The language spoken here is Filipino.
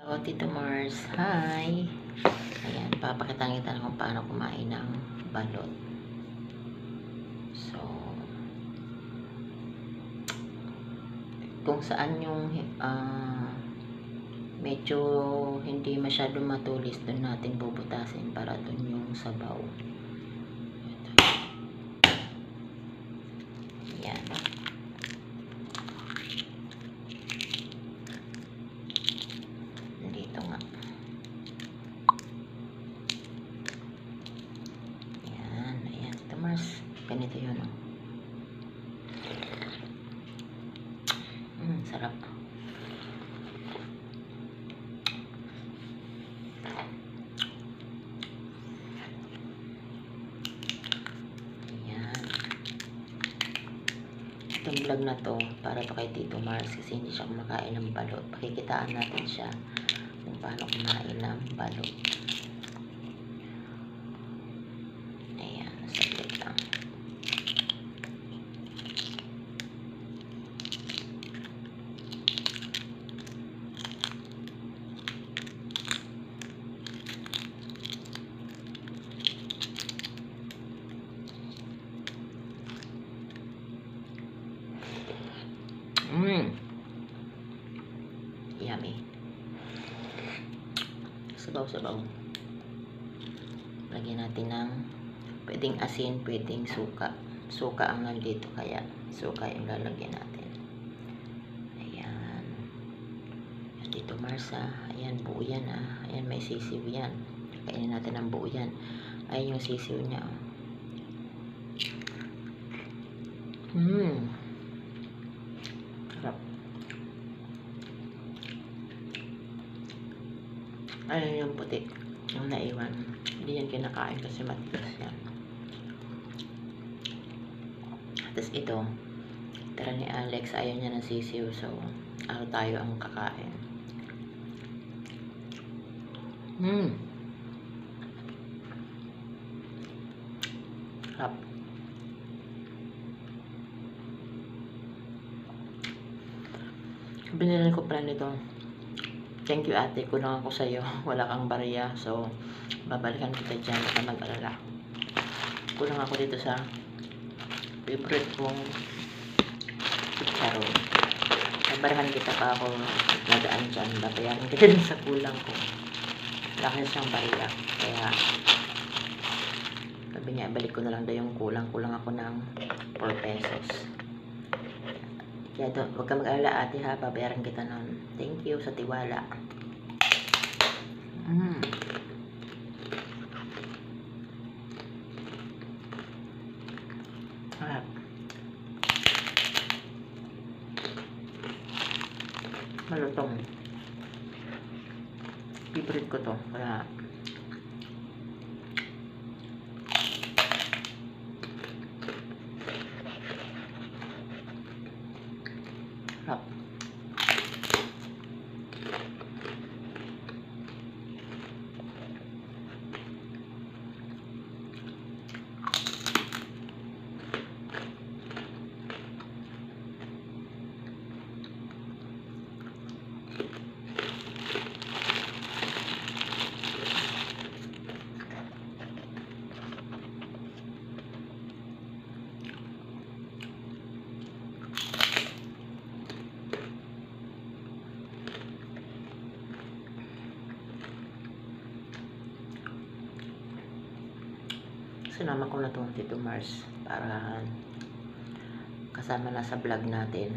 Hello, Tito Mars. Hi! Ayan, papakita kita kung paano kumain ng balot. So, kung saan yung medyo hindi masyadong matulis, doon natin bubutasin para doon yung sabaw. Ayan. Dito nga. Ayan, ayan. Tito Mars, ganito yun, oh. Sarap. Ayan. Itong vlog na to, para to kay Tito Mars kasi hindi siya kumakain ng balot. Pakikitaan natin siya kung paano kumain ng balot. Ayan, saglit lang. Yummy. Sabaw-sabaw. Lagyan natin ng pwedeng asin, pwedeng suka. Suka ang nandito, kaya suka yung lalagyan natin. Ayan. Ayan, Tito Marsa. Ayan, buo yan, ah. Ayan, may sisiw yan. Kainin natin ang buo yan. Ayan yung sisiw niya, oh. Sarap. Ayun yung puti, yung naiwan. Hindi yan kinakain kasi matigas yan. Tapos ito, tara ni Alex, ayaw niya ng sisiw, so tayo ang kakain. Sarap. Binilan ko pala nito. Thank you, ate. Kulang ako sa'yo. Wala kang barya. So, babalikan kita dyan. Huwag kang mag-alala. Kulang ako dito sa favorite kong chicharon. Babalikan kita pa ako nadaan dyan. Babayaran kita din sa kulang ko. Wala kasi siyang barya. Kaya, sabi niya, balik ko na lang daw yung kulang. Kulang ako ng 4 pesos. Kaya huwag ka mag-alala, ate, ha. Babayaran kita nun. Thank you sa tiwala. Sarap. Malutong. Favorite ko to. Kaya sarap. Sinama ko na itong Tito Mars para kasama na sa vlog natin.